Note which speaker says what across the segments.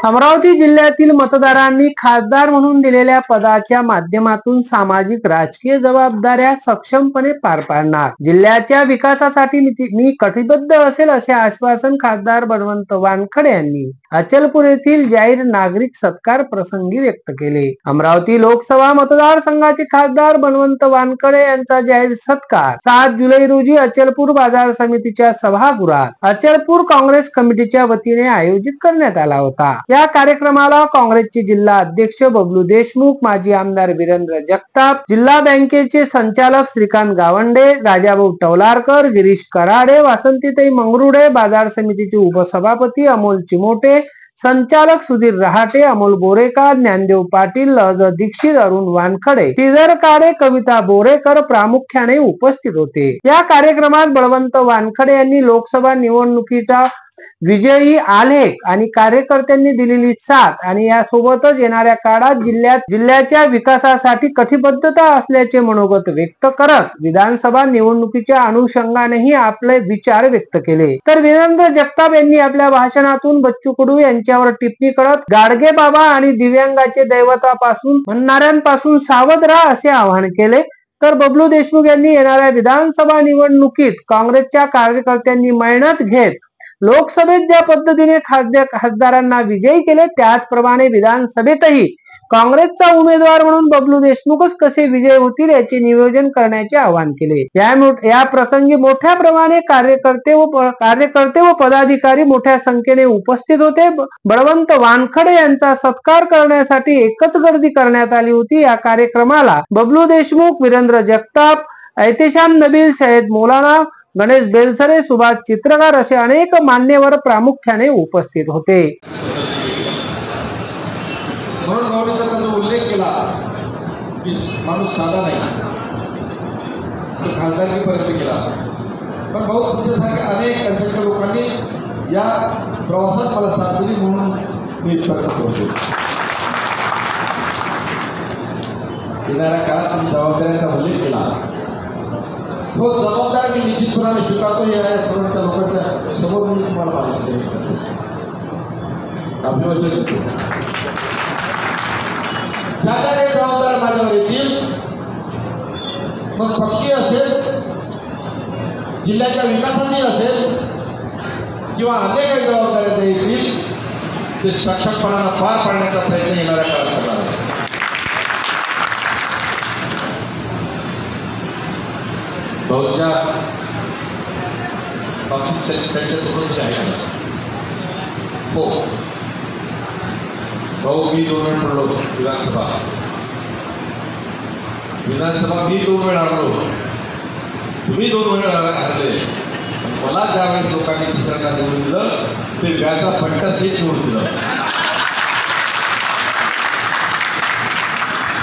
Speaker 1: अमरावती जिल्ह्यातील मतदारांनी खासदार म्हणून दिलेल्या पदाच्या माध्यमातून सामाजिक राजकीय जबाबदाऱ्या सक्षमपणे पार पाडणार, जिल्ह्याच्या विकासासाठी मी कटिबद्ध असेल असे आश्वासन खासदार बळवंत वानखडे यांनी अचलपूर येथील जाहीर नागरिक सत्कार प्रसंगी व्यक्त केले। अमरावती लोकसभा मतदारसंघाचे खासदार बळवंत वानखडे यांचा जाहीर सत्कार 7 जुलै रोजी अचलपूर बाजार समितीच्या सभागृहात अचलपूर काँग्रेस कमिटीच्या वतीने आयोजित करण्यात आला होता। या कार्यक्रमाला काँग्रेसचे जिल्हा अध्यक्ष बबलू देशमुख, माजी आमदार वीरेंद्र जगताप, जिल्हा बँकेचे संचालक श्रीकांत गावंडे, राजाभाऊ टवलारकर, गिरीश कराडे, वासंतीताई मंगरुडे, बाजार समितीचे उपसभापती अमोल चिमोटे, संचालक सुधीर रहाटे, अमोल बोरेकर, ज्ञानदेव पाटील, लहज दीक्षित, अरुण वानखडे, श्रीधर काडे, कविता बोरेकर प्रामुख्याने उपस्थित होते। या कार्यक्रमात बळवंत वानखडे यांनी लोकसभा निवडणुकीचा विजयी आलेख आणि कार्यकर्त्यांनी दिलेली साथ आणि यासोबतच येणाऱ्या काळात जिल्ह्याच्या विकासासाठी कटिबद्धता असल्याचे मनोगत व्यक्त करत विधानसभा निवडणुकीच्या अनुषंगानेही आपले विचार व्यक्त केले। तर वीरेंद्र जगताप यांनी आपल्या भाषणातून बच्चू कडू यांच्यावर टिप्पणी करत गाडगे बाबा आणि दिव्यांगाचे दैवतापासून म्हणणाऱ्यांपासून सावध राहा असे आवाहन केले। तर बबलू देशमुख यांनी येणाऱ्या विधानसभा निवडणुकीत काँग्रेसच्या कार्यकर्त्यांनी मेहनत घेत लोकसभेत ज्या पद्धतीने खासदारांना विजयी केले त्याचप्रमाणे विधानसभेतही काँग्रेसचा उमेदवार म्हणून बबलू देशमुखच कसे विजयी होतील याचे नियोजन करण्याचे आवाहन केले। या प्रसंगी मोठ्या प्रमाणे कार्यकर्ते व पदाधिकारी मोठ्या संख्येने उपस्थित होते। बळवंत वानखडे यांचा सत्कार करण्यासाठी एकच गर्दी करण्यात आली होती। या कार्यक्रमाला बबलू देशमुख, वीरेंद्र जगताप, एहतेशाम नबील, सय्यद मौलाना, गणेश बेलसरे, सुभाष चित्रकार असे अनेक मान्यवर प्रामुख्याने उपस्थित होते।
Speaker 2: म्हणून भावनेचा जो उल्लेख केला की माणूस साधा नाही, तो खासदारकीपर्यंत गेला, पण भाऊ तुमच्यासारख्या अनेक अशा लोकांनी या प्रवासात मला साथ दिली म्हणून मी करतो। येणाऱ्या काळात तुम्ही जबाबदारीचा उल्लेख केला, हो जबाबदार मी निश्चितपणे स्वीकारतो। या सर्वांच्या लोकांच्या समोर मी तुम्हाला अभिवादन करतो। ज्या काही जबाबदार माझ्यावर येतील, मग पक्षीय असेल, जिल्ह्याच्या विकासाची असेल किंवा अन्य काही जबाबदाऱ्या येतील, ते सक्षमपणानं पार पाडण्याचा प्रयत्न येणाऱ्या काळात करणार आहे। भाऊच्या बाबतीत त्याच्यातून जे आहे हो भाऊ, मी 2 वेळ पडलो विधानसभा मी 2 वेळ हरलो, तुम्ही 2 वेळ हरले। मला ज्यावेळेस लोकांनी तिसऱ्यांदा निवडून दिलं ते व्याजा फटका सीट निवडून दिलं,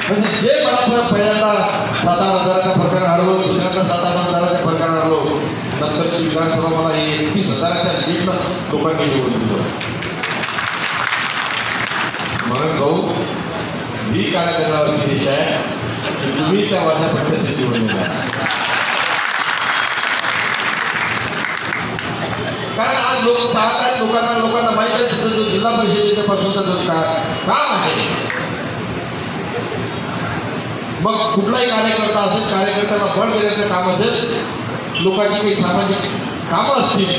Speaker 2: म्हणजे जे मला पहिल्यांदा 7,000च्या फरकाने हरलो, दुसऱ्यांदा 7,000च्या फरकाने हरलो, नंतरची विधानसभा मला 31,000च्या लीडनं लोकांनी निवडून दिलं। म्हणून भाऊ, मी काय करण्यावरची देश आहे की तुम्ही त्या माझ्या फटक्याशी निवडून दिला, कारण आज लोकांना माहिती आहे जो जिल्हा परिषदेच्या पासूनचा जो काम आहे, मग कुठलाही कार्यकर्ता असेल, कार्यकर्त्याला बळ देण्याचं काम असेल, लोकांची काही सामाजिक कामं असतील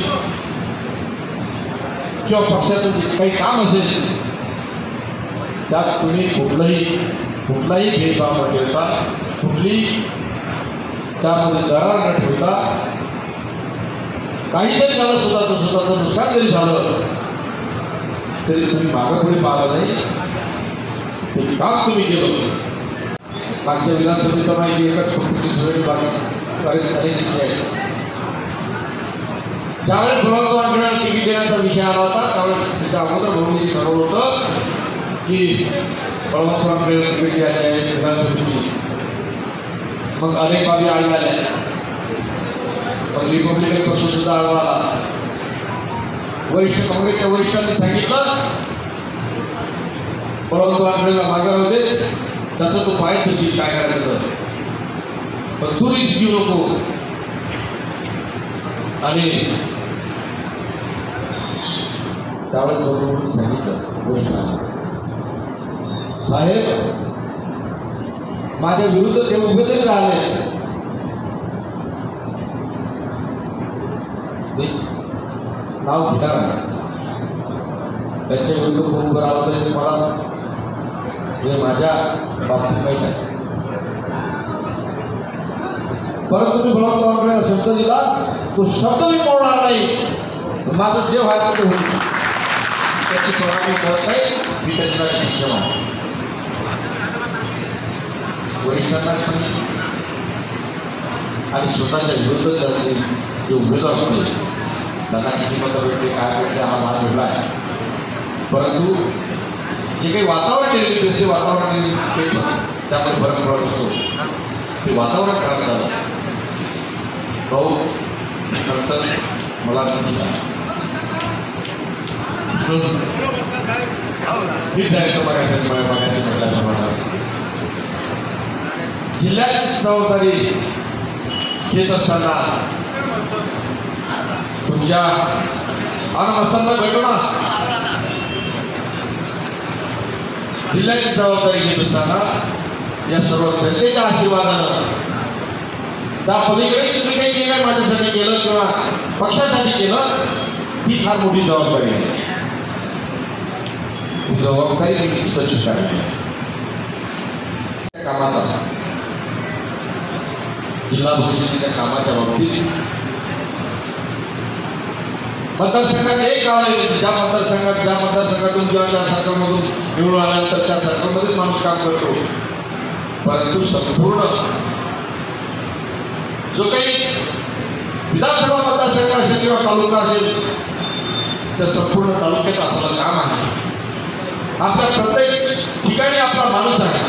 Speaker 2: किंवा पक्षाचं काही काम असेल, त्यात तुम्ही कुठलाही भेदभाव न ठेवता, कुठलीही त्यामध्ये दरार न ठेवता, काही जरी झालं स्वतःचं नुकसान जरी झालं तरी तुम्ही मागं पुढे पाहिलं नाही, ते काम तुम्ही केलं। मागच्या विधानसभेचा माहिती एकाच कुटुंबाची सगळी अनेक विषय आहेत। ज्यावेळेस बळवंत वानखडेला तिकीट देण्याचा विषय आला होता त्यावेळेस त्याच्या अगोदर भाऊंनी ठरवलं होतं की बळवंत वानखडेला तिकीट द्यायचे आहे विधानसभेची। मग अनेक बाबी आढळल्या, मग रिपब्लिकन पक्ष सुद्धा आढळला। काँग्रेसच्या वरिष्ठांनी सांगितलं बळवंत वानखडेला माघार दे, त्याचा तो पाय तशी काय करायचं, पण तू रिस्क घेऊ नको। आणि त्यावेळेस सांगितलं साहेब माझ्या विरुद्ध ते उभे तरी राहिले, नाव घेणार आहे त्यांच्या विरुद्ध कोण उभं राहतं तरी मला हे माझ्या बाबतीत माहीत आहे. परंतु मी बळवंतरावांकडे शब्द दिला, तो शब्द मी मोडणार नाही. माझं जे व्हायचं ते होईल, त्याची सोडा मी करत नाही. मी त्याच्यासाठी सक्षम आहे. वरिष्ठांना आणि स्वतःच्या विरुद्ध जे उमेदवार होते त्यांना किती मतं भेटले काय भेटले हा भाग वेगळा आहे. परंतु जे काही वातावरण निर्मित असे वातावरण निर्मित त्यामध्ये फरक पडत असतो. ते वातावरण खराब झालं भाऊ. नंतर मला मी जायचं मागायचं जिल्ह्याची जबाबदारी घेत असताना तुमच्या असताना भेटू ना. जिल्ह्याची जबाबदारी घेत असताना या सर्व जनतेच्या आशीर्वादानं त्या पलीकडे तुम्ही काही जे काय माझ्यासाठी केलं किंवा पक्षासाठी केलं ही फार मोठी जबाबदारी आहे. ही जबाबदारी मी स्वीकारली. कामाचा जिल्हा परिषदेच्या कामाच्या बाबतीत मतदारसंघात एक गाव आहे ज्या मतदारसंघातून किंवा त्या सरकारमधून निवडून आल्यानंतर त्या सरकारमध्येच माणूस काम करतो. परंतु संपूर्ण जो काही विधानसभा मतदारसंघ असेल किंवा तालुका असेल त्या संपूर्ण तालुक्यात आपलं काम आहे. आपल्या प्रत्येक ठिकाणी आपला माणूस आहे.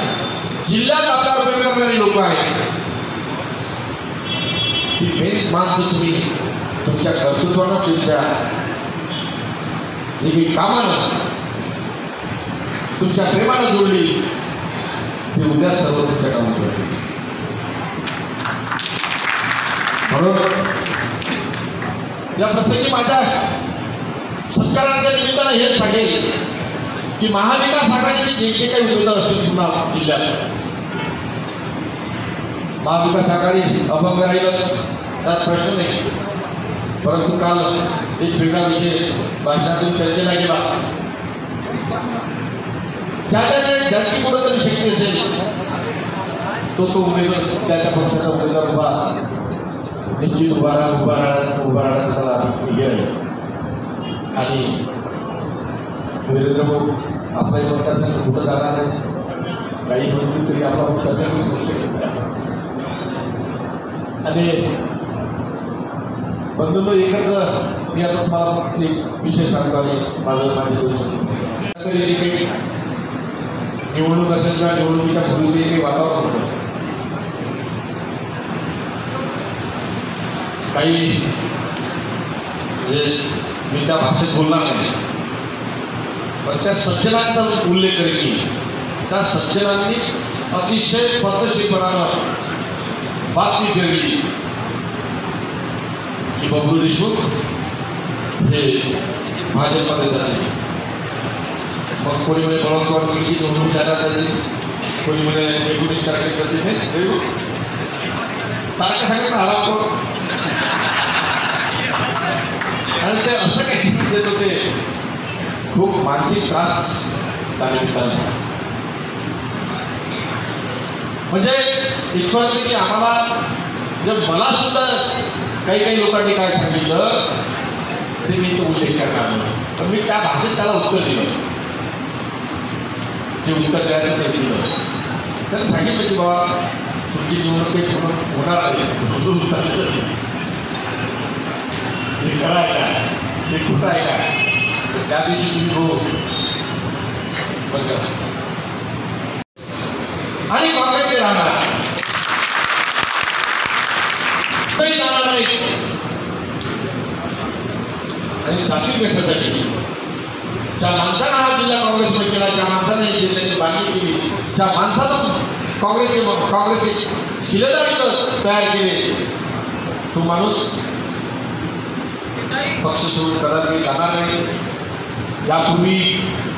Speaker 2: जिल्ह्यात आपल्याला उपयोग करणारी लोक आहेत. ती मेन माणसं तुम्ही तुमच्या कर्तृत्वानं तुमच्या जे काही कामानं तुमच्या प्रेमानं जोडली ती उद्या सर्व तुमच्या कामात होते. म्हणून या प्रसंगी माझ्या सत्काराच्या निमित्तानं हेच सांगेल की महाविकास आघाडीचे जे जे काही उमेदवार असतील पुन्हा जिल्ह्यात महाविकास आघाडी अभंग राहीलच त्यात प्रश्न नाही. परंतु काल एक वेगळा विषय भाषणातून चर्चेला गेला. ज्याची कुठं तरी शक्य असेल तो उमेदवार त्याच्या पक्षाचा उमेदवार उभा निश्चित उभा राहण्याचं त्याला हे आहे. आणि वीरेंद्र भाऊ आपल्या मतदारसंघ कुठं जाणार नाही काही म्हणतील तरी आपला मतदारसंघ सुरक्षित आणि बंधूंनो एकच मी आता तुम्हाला एक विषय सांगतो आहे. माझे तरी जे काही निवडणूक असेल किंवा निवडणुकीच्या पूर्वी जे काही वातावरण होतं काही मी त्या भाषेत बोलणार नाही पण त्या सज्जनांचा उल्लेख करेन मी. त्या सज्जनांनी अतिशय पद्धतशीरपणानं बातमी दिली की बबलू देशमुख हे भाजपमध्ये जाते. मग कोणी म्हणे बळवंतरावांची निवडणूक जाणार जाते, कोणी म्हणे 19 कार्यकर्ते करते तारखा सांगत आला आपण आणि ते असं काही देत होते. खूप मानसिक त्रास त्यानिमित्ताने म्हणजे इतकं की आम्हाला जर मला सुद्धा काही लोकांनी काय सांगितलं ते मी तो उल्लेख करणार नाही. पण मी त्या भाषेत त्याला उत्तर दिलं. जे उत्तर द्यायचं ते दिलं. त्यांनी सांगितलं की बाबा तुमची निवडणूक काही होणार नाही. हे खरं आहे का हे कुठं आहे का त्या दिवशी तुम्ही हो बघा आणि काँग्रेसचे राहणार जाणार नाही. आणि जाती कशासाठी ज्या माणसानं हा जिल्हा काँग्रेसमध्ये केला ज्या माणसाने जिल्ह्याची बांधणी केली ज्या माणसानं काँग्रेसचे शिलेदार तयार केले तो माणूस पक्ष सोडून कदाचित जाणार नाही. यापूर्वी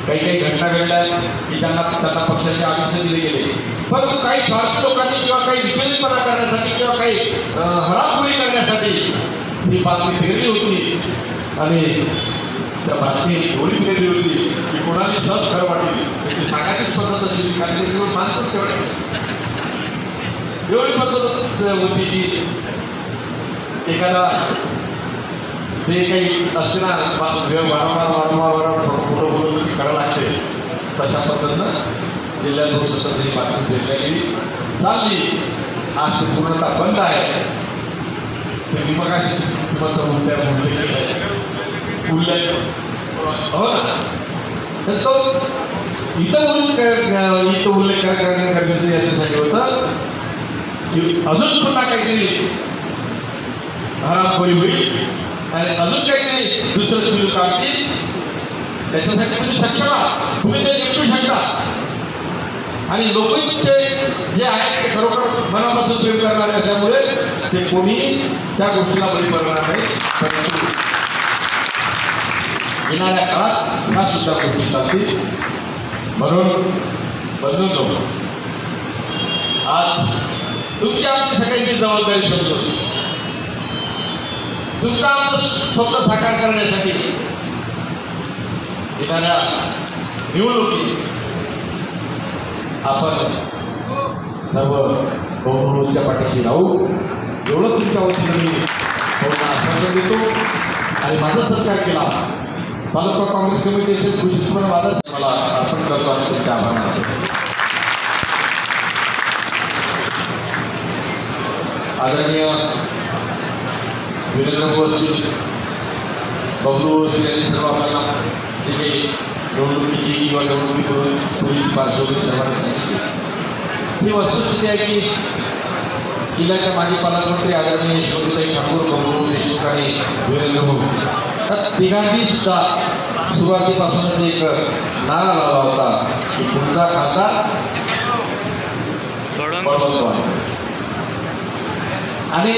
Speaker 2: काही काही घटना घडल्या की त्यांना पक्षाचे आदेश दिले गेले, परंतु काही स्वार्थी लोकांनी किंवा काही विचलितपणा करण्यासाठी किंवा काही हरासखोरी करण्यासाठी ही बातमी फिरली होती आणि त्या बातमी एवढी फिरली होती की कोणाने सहज खरं वाटली ती सांगायचीच पद्धत अशी कारण माणसंच एवढी पद्धत होती की एखादा ते काही असते ना वारंवार फोटो बोलून करायला लागते, तशा पद्धतीनं जिल्ह्यात लोकसभेची बातमी फिरलेली चालली. आज ते पूर्णतः बंद आहे. ते विभागाशी उल्लेख हो ना, तर तो इथं उल्लेख करणं गरजेचं याच्यासाठी होतं की अजून पुन्हा काहीतरी हरामखोरी होईल आणि अजून काहीतरी दुसरं तुम्ही काढतील, त्याच्यासाठी तुम्ही सक्षम आहात, तुम्ही ते जिंकू शकता. आणि लोकयुक्तचे जे आहेत ते खरोखर मनापासून प्रेम करणारे असल्यामुळे ते कोणी त्या गोष्टीला बळी पडणार नाही. परंतु येणाऱ्या काळात ह्या सुद्धा गोष्टी चालतील. म्हणून बंधूंनो, आज तुमच्या आमची सगळ्यांची जबाबदारी समजतो. तुमचं आमचं स्वप्न साकार करण्यासाठी येणाऱ्या निवडणुकीत आपण सर्व बहुमताच्या पाठीशी राहू एवढं तुमच्या वतीनं मी आश्वासन देतो. आणि माझा सत्कार केला तालुका काँग्रेस कमिटी असेल कृषी मला अर्पण करतो आणि तुमच्या आभार मानतो. आदरणीय वीरेंद्र असतील, बबलू असतील यांनी सर्व आपल्याला जे काही निवडणुकीची किंवा निवडणुकी करून पूर्वी पार्श्वभूमी सर्वांनी सांगितली. ही वस्तुस्थिती आहे की जिल्ह्याच्या माजी पालकमंत्री आदरणीय यशवंतताई ठाकूर, बबलू देशमुख आणि वीरेंद्र त्या तिघांनी सुद्धा सुरुवातीपासूनच एक नारा लावला होता की पुढचा खासदार बळवंत. आणि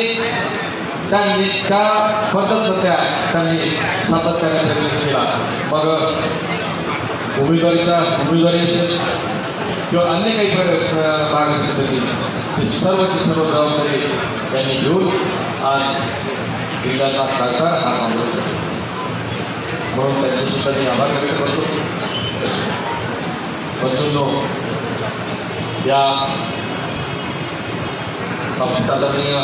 Speaker 2: त्या पद्धतीने त्यांनी सातत्याने प्रयत्न केला. मग उमेदवारी असेल किंवा अन्य काही भाग असतील ते सर्वची सर्व जबाबदारी त्यांनी घेऊन आज जिल्ह्याचा खासदार हा काँग्रेस म्हणून त्यांचे सुद्धा मी आभार व्यक्त करतो. बंधूंनो, या बाबतीत आदरणीय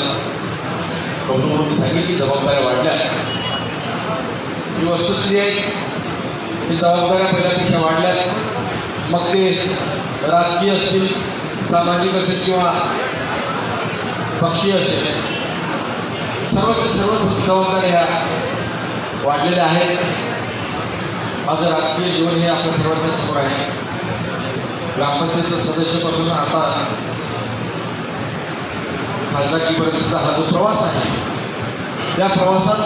Speaker 2: कौतुक सांगितली जबाबदाऱ्या वाढल्या. ही वस्तुस्थिती आहे की जबाबदाऱ्या पहिल्यापेक्षा वाढल्या. मग ते राजकीय असतील, सामाजिक असेल किंवा पक्षीय असेल, सर्व जबाबदाऱ्या ह्या वाढलेल्या आहेत. माझं राजकीय जीवन हे आपल्या सर्वांच्या समोर आहे. ग्रामपंचायतचं सदस्यापासून आता खासदारकीपर्यंतचा हा जो प्रवास आहे, त्या प्रवासात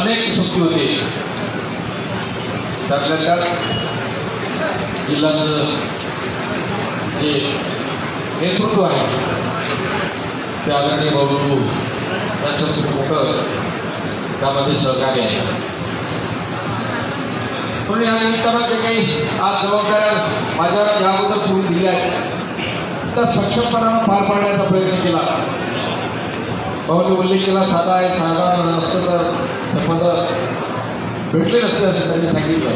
Speaker 2: अनेक यशस्वी होते. त्यातल्या त्यात जिल्ह्याचं जे नेतृत्व आहे ते आदरणीय बबलू यांचं खूप मोठं त्यामध्ये सहकार्य आहे. म्हणून या निमित्तानं जे काही आज जबाबदाऱ्या माझ्या याबद्दल तुम्ही दिल्या आहेत त्या सक्षमपणानं पार पाडण्याचा प्रयत्न केला. भाऊंनी उल्लेख केला साधा आहे, साधारण नसतं तर हे पद भेटले नसते असं त्यांनी सांगितलं.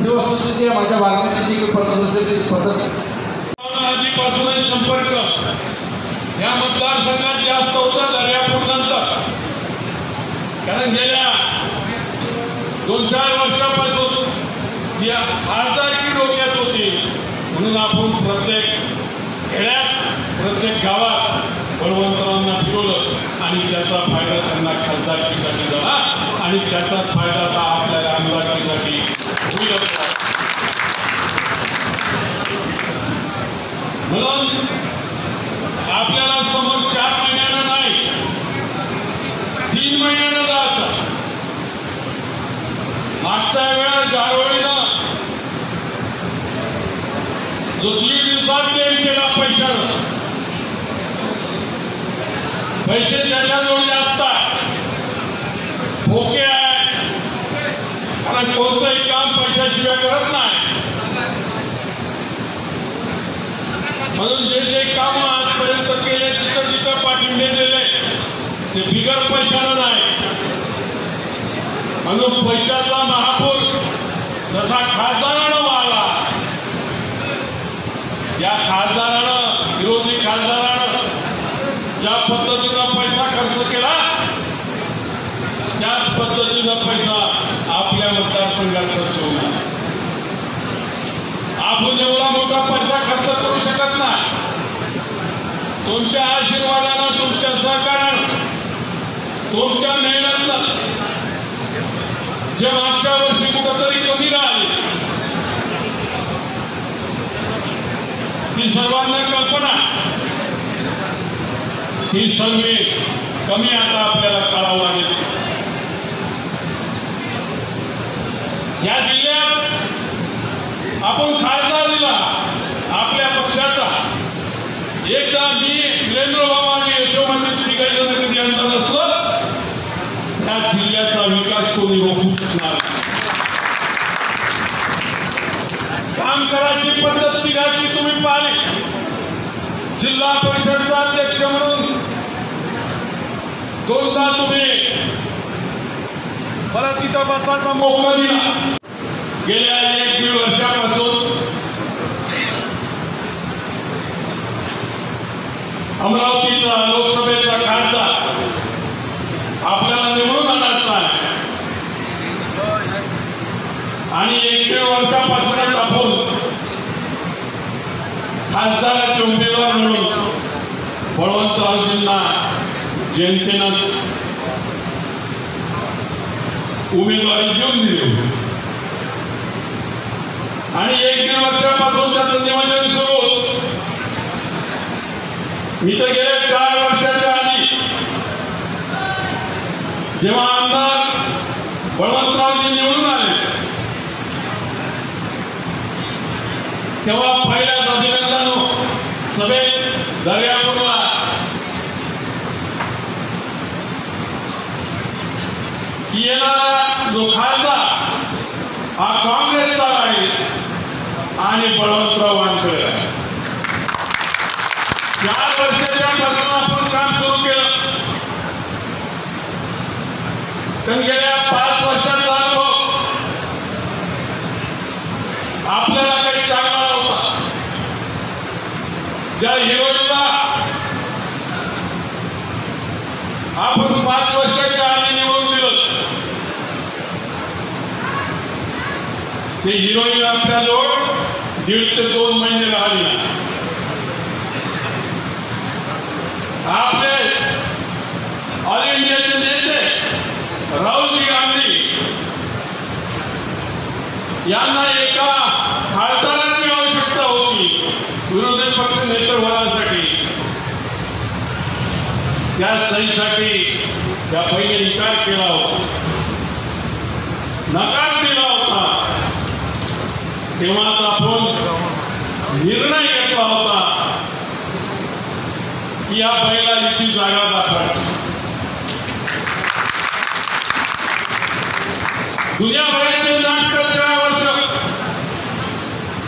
Speaker 2: ही वस्तुस्थिती आहे. माझ्या वागण्याची जी काही पद्धत असते ती पद्धत
Speaker 3: आधीपासूनच संपर्क या मतदारसंघात जास्त होता दर्यापूर नंतर. कारण गेल्या 2-4 वर्षापासून या खासदारकी डोक्यात होती. म्हणून आपण प्रत्येक खेड्यात प्रत्येक गावात बळवंतरावांना फिरवलं आणि त्याचा फायदा त्यांना खासदारकीसाठी झाला आणि त्याचाच फायदा आता आपल्याला आमदारकीसाठी होईल. म्हणून आपल्याला समोर 4 महिन्यानं नाही 3 महिन्यानं जायचं. मागच्या वेळा गारवडीनं जो 3 दिवसात देण केला पैसे त्याच्याजवळ असतात. ओके आहे. कारण कोणतंही पैशाशिवाय करत नाही. म्हणून जे जे काम आजपर्यंत केले, जिथं जिथं पाठिंबे दिले ते बिगर पैशानं नाही. म्हणून पैशाचा महापूर जसा खासदारानं वाहला, या खासदारानं, विरोधी खासदारानं ज्या पद्धतीनं पैसा खर्च केला त्याच पद्धतीनं पैसा आपल्या मतदारसंघात खर्च होणार. आपण एवढा मोठा पैसा खर्च करू शकत नाही. तुमच्या आशीर्वादानं, तुमच्या सहकारानं, तुमच्या मेहनतीनं जे मागच्या वर्षी कुठंतरी कमी राहिली ती सर्वांना कल्पना, ही सर्व कमी आता आपल्याला काढावं लागेल. या जिल्ह्यात आपण खासदार दिला आपल्या पक्षाचा. एकदा मी वीरेंद्र बाबा आणि यशोमती तिघही जण कधी अंतर नसलं, त्या जिल्ह्याचा विकास कोणी रोखू शकणार नाही. काम करायची पद्धत तिघाची तुम्ही पाहिली. जिल्हा परिषदचा अध्यक्ष म्हणून दोनदा तुम्ही मला तिथं बसायचा मौका दिला. गेल्या 1-1.5 वर्षापासून अमरावतीचा लोकसभेचा खासदार आपल्याला निवडून आणायचा आहे आणि 1-1.5 वर्षापासूनच आपण खासदाराचे उमेदवार म्हणून बळवंतरावजींना जनतेनं उमेदवारी देऊन दिली आणि 1-1.5 वर्षापासून त्याचं नियोजन सुरू होत. मी तर गेल्या 4 वर्षाच्या आधी जेव्हा आमदार बळवंतरावजी निवडून आले तेव्हा पहिल्याच अभिनंदन सभेत दर्यापूरला येणारा जो खासदार हा काँग्रेसचा आहे आणि बळवंतराव वानखडे आहे. 4 वर्षाच्या पासून आपण काम सुरू केलं. पण गेल्या 5 वर्षाचा अनुभव आपल्याला काही चांगला नव्हता. ज्या हिरोईनला आपण 5 वर्षाच्या आधी निवडून दिलं ते हिरोईन आपल्याजवळ 1.5 ते 2 महिने राहिली नाही. आपले ऑल इंडियाचे नेते राहुल गांधी यांना एका खासदाराची आवश्यकता होती विरोधी पक्ष नेते होण्यासाठी. त्या सहीसाठी त्या पहिले निकाल केला होता, नकार दिला होता. तेव्हाच आपण निर्णय घेतला होता की या बैलाची जागा दाखवायची. दुनियाभराचे नाटक 4 वर्ष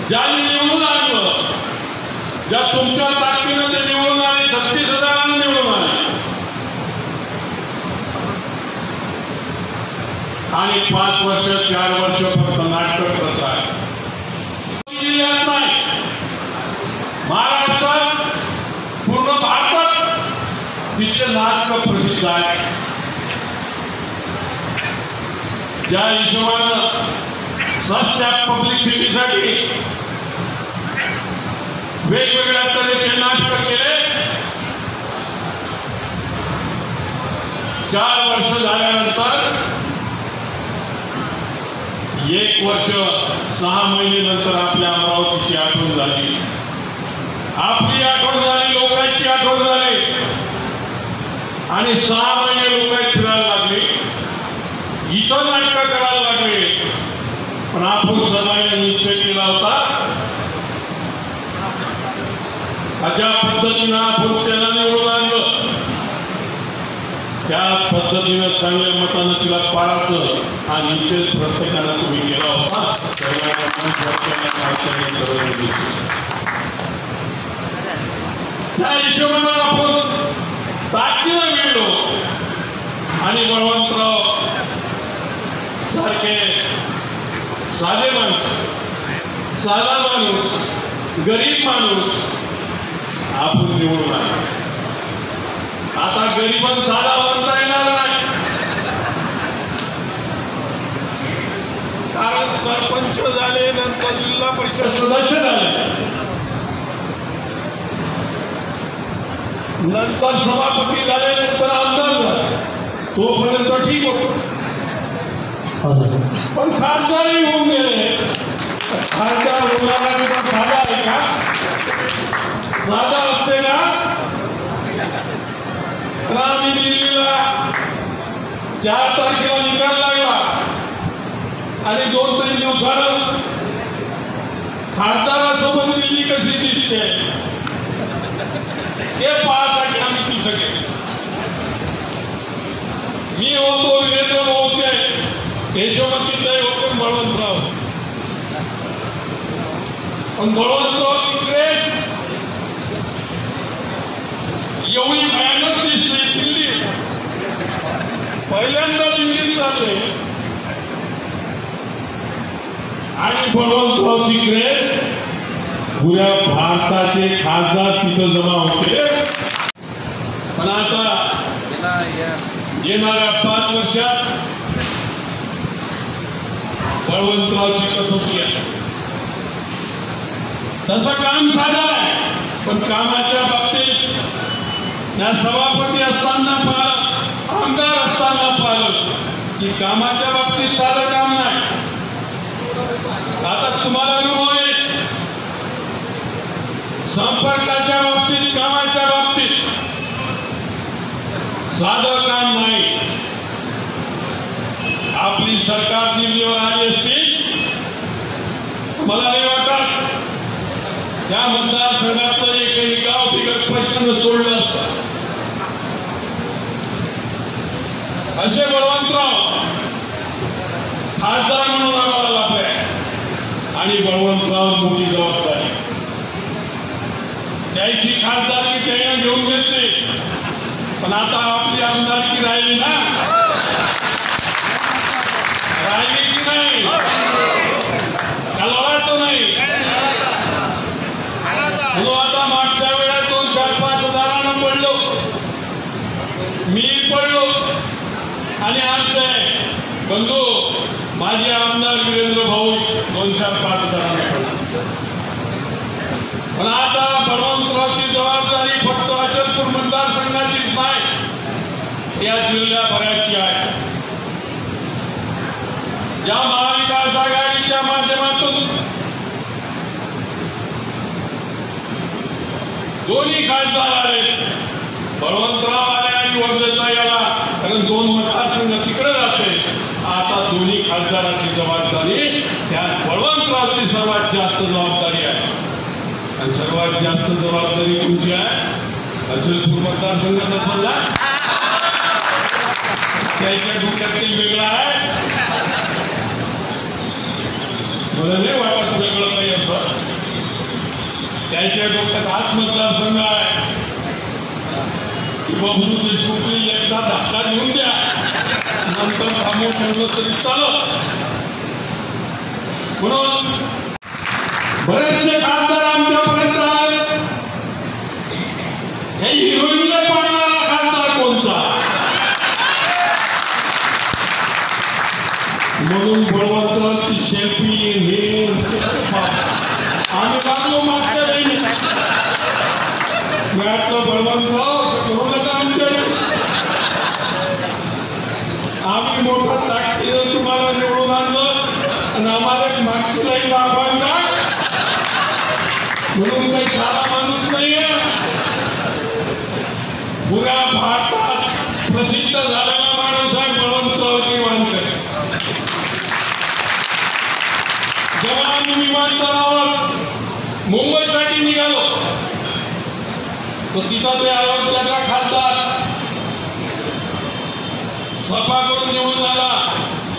Speaker 3: ज्यांनी निवडून आणलं, ज्या तुमच्या ताकदीनं ते निवडून आले, 36,000 निवडून आले आणि 5 वर्ष 4 वर्ष फक्त नाटक करत आहे. जिल्ह्यात नाही, महाराष्ट्रात, पूर्ण भारतात तिचे नाटक प्रसिद्ध आहे. ज्या हिशोबानं सध्या पब्लिसिटीसाठी वेगवेगळ्या तऱ्हेचे नाटक केले, 4 वर्ष झाल्यानंतर 1 वर्ष 6 महिने नंतर आपल्या अमरावतीची आठवण झाली, आपली आठवण झाली, लोकांची आठवण झाली आणि 6 महिने लोक फिरायला लागले, इथं नाटकं करायला लागले. पण आपण सर्वांनी निश्चय केला होता ज्या पद्धतीनं आपण त्याला निवडून आणलं त्याच पद्धतीनं चांगल्या मतानं तिला पाडायचं हा निश्चय प्रत्येकानं तुम्ही केला होता. त्या हिशोबाने आपण ताकदीनं मिळलो आणि बळवंतराव सारखे साधे माणूस, साधा माणूस, गरीब माणूस आपण निवडून आलो. आता गरीबन साधा म्हणता येणार नाही, कारण सरपंच झाले, नंतर जिल्हा परिषद सदस्य झाले, नंतर सभापती झाले, नंतर आमदार झाले. तोपर्यंत ठीक होतो, पण खासदारही होऊन गेले. खासदार होणारा साधा आहे का? साधा असते का? तर आम्ही दिल्लीला 4 तारखेला निकाल लागला आणि 2-3 दिवसानं खासदारासोबत दिल्ली कशी दिसते ते पाहण्यासाठी आम्ही तिथं गेलो. मी होतो, वीरेंद्र भाऊ होते, यशोमतीताई होते, बळवंतराव. पण बळवंतरावची क्रेज एवढी भयानक दिसली. दिल्ली पहिल्यांदा दिल्लीत चालले आणि बळवंतरावची क्रेज पुऱ्या भारताचे खासदार तिथं जमा होते. पण आता येणाऱ्या 5 वर्षात बळवंतरावची कसोटी आहे. तसं काम साधं आहे, पण कामाच्या बाबतीत ना सभापती असताना पाहिलं, आमदार असताना पाहिलं की कामाच्या बाबतीत साधं काम नाही. आता तुम्हाला अनुभव येईल, संपर्काच्या बाबतीत, कामाच्या बाबतीत साधं काम नाही. आपली सरकार दिल्लीवर आली असती, मला नाही वाटत त्या मतदारसंघातलं एकही गाव बिगर पैशानं सोडलं असतं. असे बळवंतराव खासदार म्हणून आम्हाला लाभले आणि बळवंतराव मोठी जबाबदारी त्याची खासदारकी त्याने घेऊन घेतली. पण आता आपली आमदारकी राहिली ना, राहिली की नाही? कळवायचं नाही. आता मागच्या वेळेस 2-4-5 हजारानं पडलो, मी पडलो आणि आमचे बंधू माझे आमदार वीरेंद्र भाऊ 2-4-5 हजारानं पडलो. पण आता बळवंतरावची जबाबदारी फक्त अचलपूर मतदारसंघाचीच नाही, या जिल्ह्याभराची आहे. ज्या महाविकास आघाडीच्या माध्यमातून दोन्ही खासदार आले, बळवंतराव आले आणि वर्धेचा याला, कारण 2 मतदारसंघ तिकडे जाते. आता दोन्ही खासदाराची जबाबदारी त्यात बळवंतरावची सर्वात जास्त जबाबदारी आहे. आणि सर्वात जास्त जबाबदारी तुमची आहे अचलपूर मतदारसंघात असेल ना, त्याच्या डोक्यातील वेगळं आहे. मला नाही वाटत वेगळं काही असं. त्याच्या डोक्यात हाच मतदारसंघ आहे की बबलू देशमुखने एकदा धक्का देऊन द्या, नंतर थांबून ठेवलं तरी चालत. म्हणून बरेचसे खासदार आमच्यापर्यंत आले. हे हिरोईनला पाडणारा खासदार कोणता? म्हणून बळवंतरावची शेल्फी हे आम्ही लागलो मागच्या वेळी. म्हटलं बळवंतराव असं करू नका आमच्या, आम्ही मोठा ताकदीनं तुम्हाला निवडून आणलं आणि आम्हाला मागची लाईन दाखवाल का? म्हणून काही साधा माणूस नाहीये. पुऱ्या भारतात प्रसिद्ध झालेला माणूस आहे बळवंतरावजी वानखेडे. जेव्हा आम्ही विमानतळावर मुंबईसाठी निघालो तर तिथं ते अयोध्याचा खासदार सपाकडून निवडून आला,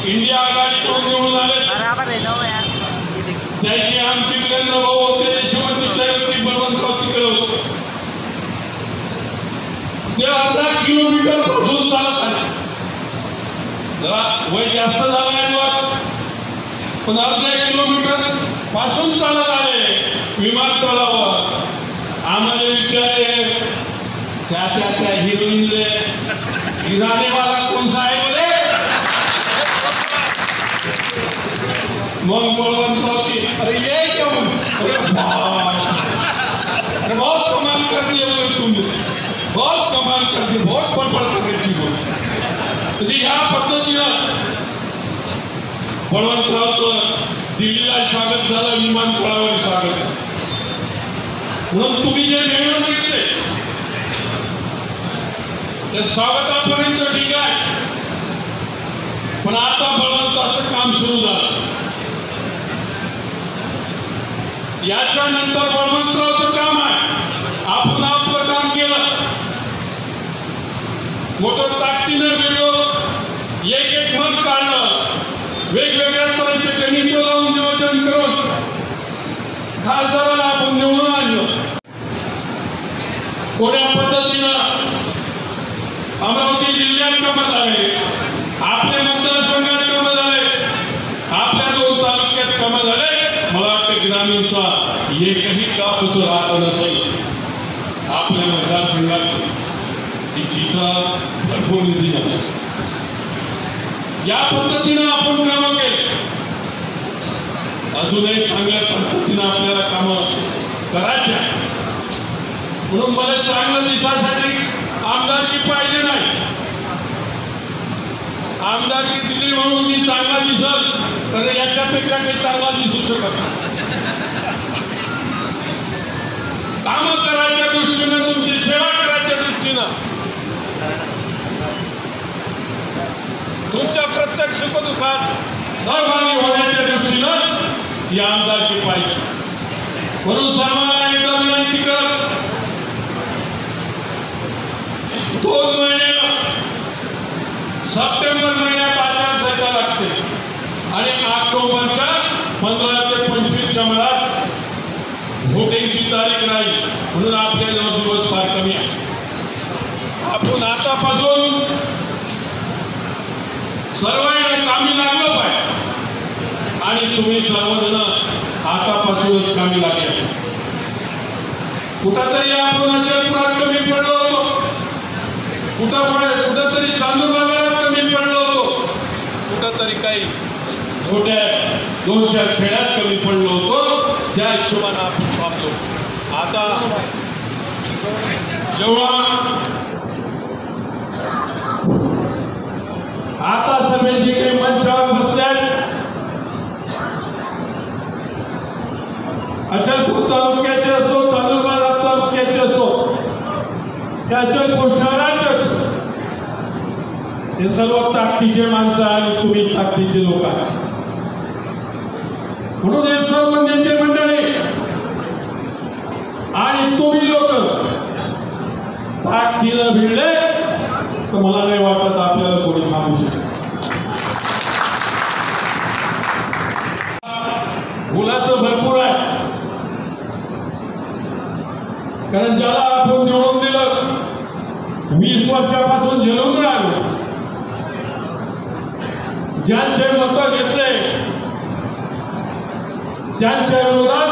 Speaker 3: इंडिया आघाडीकडून निवडून आले. त्याची आमची वीरेंद्र भाऊ होते, यशवंतीताई होती, बळवंतराव तिकडे होते. ते अर्धा किलोमीटर पासून चालत आले. जरा वय जास्त झालं ऍडव्हान्स, पण अर्धा किलोमीटर पासून चालत आले विमानतळावर. आम्हाला विचारे त्या हिरोईनले हिराने वाला कौन सा है बोले. मग बळवंतरावची अरे ये क्यों, अरे बहुत कमाल कर दिए बोले तुमने, बहुत कमाल कर दिए, बहुत बडबड करायची बोल. म्हणजे या पद्धतीनं बळवंतरावचं दिल्लीला स्वागत झालं, विमानतळावर स्वागत झालं. म्हणून तुम्ही जे निर्णय घेतले ते स्वागतापर्यंत ठीक आहे, पण आता बळवंतरावचं काम सुरू झालं. याच्यानंतर बळवंतरावचं काम आहे. आपण आपलं काम केलं, मोठं ताकदीनं वेगळं एक मत काढलं, वेगवेगळ्या तऱ्हेचे गणित लावून नियोजन करून खासदाराला आपण निवडून आणलं. कोण्या पद्धतीनं अमरावती जिल्ह्यात कामं झाले, आपल्या मतदारसंघात कामं झाले, आपल्या 2 तालुक्यात कामं झाले. मला वाटतं ग्रामीणचा एकही गाव कसं राहत नसेल आपल्या मतदारसंघात, तिथं भरपूर निधी नसेल. या पद्धतीनं आपण कामं केले. अजूनही चांगल्या पद्धतीनं आपल्याला कामं करायची. म्हणून मला चांगलं दिसासाठी आमदारकी पाहिजे नाही. आमदारकी दिली म्हणून मी चांगला दिसल, तर याच्यापेक्षा काही चांगला दिसू शकत नाही. कामं करायच्या दृष्टीनं, तुमची सेवा करायच्या दृष्टीनं, तुमच्या प्रत्येक सुखदुःखात सहभागी होण्याच्या दृष्टीनं ही आमदारकी पाहिजे. म्हणून सर्वांना एकदा विनंती करत 2 महिन्याला सप्टेंबर महिन्यात आचारसंहिता लागते आणि ऑक्टोबरच्या 15 ते 25च्या मधात व्होटिंगची तारीख राहील. म्हणून आपल्याजवळ दिवस फार कमी आहे. आपण आतापासून सर्वांना कामी लागलं पाहिजे आणि तुम्ही सर्वजण आतापासूनच कामी लागले. कुठंतरी आपण अचलपुरात कमी पडलो होतो, कुठंतरी चांदूर बाजारात कमी पडलो होतो, कुठंतरी काही मोठ्या 2-4 खेड्यात कमी पडलो होतो. त्या हिशोबाने आपण थांबलो. आता सर्व जे काही मंचावर बसल्यात, अचलपूर तालुक्याचे असो, तालुका तालुक्याचे असो, त्या अचलपूर शहराचे असो, हे सर्व ताकदीचे माणसं आणि तुम्ही ताकदीचे लोक आहात. म्हणून हे सर्व नेते मंडळी आणि तुम्ही लोक ताकदीनं भिडले तर मला नाही वाटत आपल्याला कोणी थांबू शकत. मुलाचं भरपूर आहे, कारण ज्याला आपण निवडून दिलं 20 वर्षापासून झेलून राहिलो, ज्यांचे मत घेतले त्यांच्या विरोधात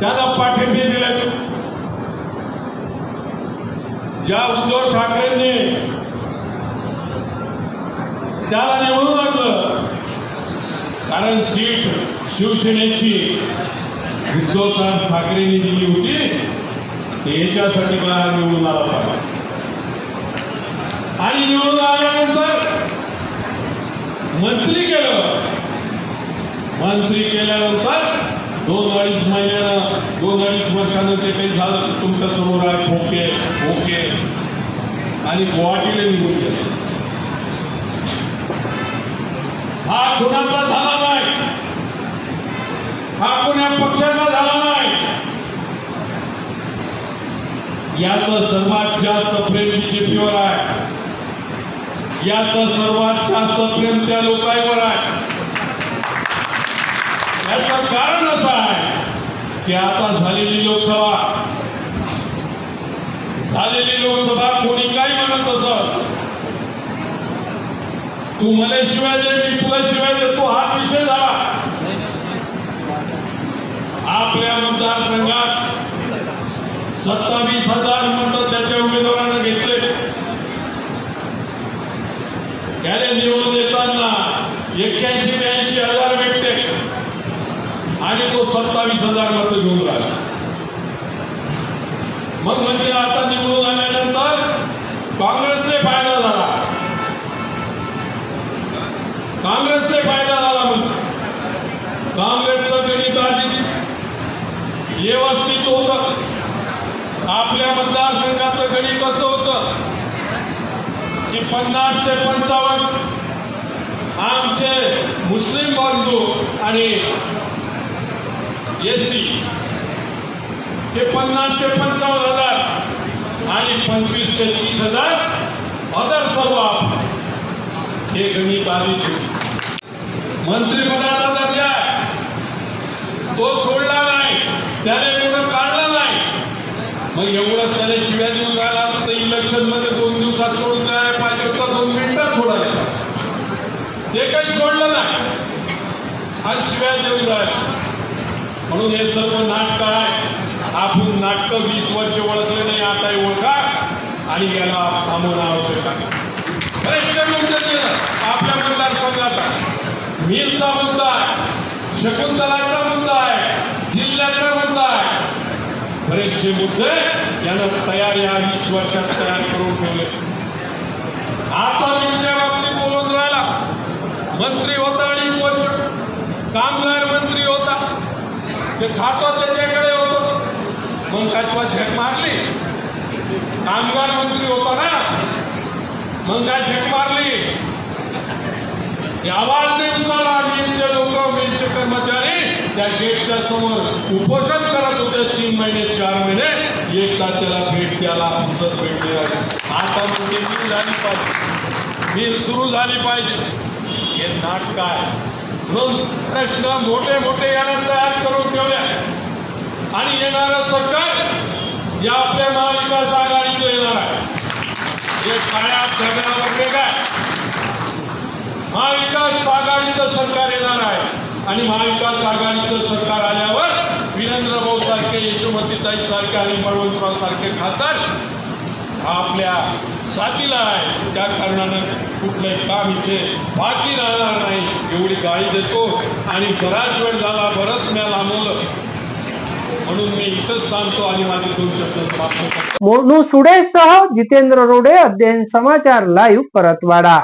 Speaker 3: त्यांना पाठिंबे दिले. ज्या उद्धव ठाकरेंनी त्याला निवडून आणलं, कारण सीट शिवसेनेची उद्धव साहेब ठाकरेंनी दिली होती, याच्यासाठी मला निवडून आला पाहिजे. आणि निवडून आल्यानंतर मंत्री केलं. मंत्री केल्यानंतर 2-2.5 महिन्यानं 2-2.5 वर्षानं ते काही झालं की तुमच्या समोर आहे ओके आणि गुवाहाटीला निघून गेले. हा कुणाचा झाला नाही, हा कोण्या पक्षाचा झाला नाही. याचं सर्वात जास्त प्रेम बीजेपीवर आहे, याचं सर्वात जास्त प्रेम त्या लोकांवर आहे. याचं कारण असं आहे की आता झालेली लोकसभा कोणी काय म्हणत असत, तू मला शिवाय दे मी तुला शिवाय देतो हाच विषय झाला. आपल्या मतदारसंघात 27,000 मतं त्याच्या उमेदवारानं घेतले. त्याने निवडून येताना 81-82 हजार भेटते आणि तो 27,000 मतं घेऊन राहिला. मग म्हणजे आता निवडून आल्यानंतर काँग्रेसने फायदा झाला, म्हणून काँग्रेसचं गणित आधीच व्यवस्थित होतं. आपल्या मतदारसंघाचं गणित असं होतं की 50 ते 55 आमचे मुस्लिम बंधू आणि एससी हे 50 ते 55 हजार आणि 25 ते 30 हजार अदर सर्व हे गणित आधीच होते. मंत्रिपदाचा दर्जा तो सोडला नाही, त्याने एवढं काढलं नाही. मग एवढं त्याला शिव्या देऊन राहिला तर इलेक्शन मध्ये 2 दिवसात सोडून द्यायला पाहिजे होतं, 2 मिनिटात सोडायला. ते काही सोडलं नाही आणि शिव्या देऊन राहिला. म्हणून हे सर्व नाटक आहे. आपण नाटक 20 वर्ष ओळखले नाही, आता ओळखा आणि याला थांबवणं आवश्यक आहे. बरेचसे मुद्दे आपल्या मतदारसंघाचा मिलचा मुद्दा आहे, शकुंतलाचा मुद्दा आहे, जिल्ह्याचा मुद्दा आहे. बरेचसे मुद्दे यानं या 20 वर्षात तयार करून ठेवले. आता मिलच्या बाबतीत बोलून राहिला. मंत्री होता 2.5 वर्ष, कामगार मंत्री होता, ते खातं त्याच्याकडे होतं. मग काय तुला झक मारली? कामगार मंत्री होता ना, मग काय झक मारली? आवाज नाही उचलला. मिलचे लोक, मिलचे कर्मचारी त्या गेटच्या समोर उपोषण करत होते 3 महिने 4 महिने. एकदा त्याला भेट द्यायला फुरसत भेटली नाही. आता म्हणजे मिल झाली पाहिजे, मिल सुरू झाली पाहिजे. हे नाटक आहे. म्हणून प्रश्न मोठे मोठे यानं तयार करून ठेवले आणि येणारं सरकार या आपल्या महाविकास आघाडीचं येणार आहे. हे काळ्या दगडावर वेगळं महाविकास आघाडीचं सरकार येणार आहे आणि महाविकास आघाडीचं सरकार आल्यावर वीरेंद्र भाऊ सारखे, यशोमतीताई सारखे आणि बळवंतराव सारखे खासदार आपल्या साथीला आहे. त्या कारणानं कुठलंही काम इथे बाकी राहणार नाही एवढी गाळी देतो. आणि बराच वेळ झाला, बरंच मी लांबवलं, म्हणून मी इथंच थांबतो आणि माझे 2 शब्द समाप्त करतो.
Speaker 1: मोनू सुडेसह जितेंद्र रोडे, अध्ययन समाचार लाईव्ह, परतवाडा.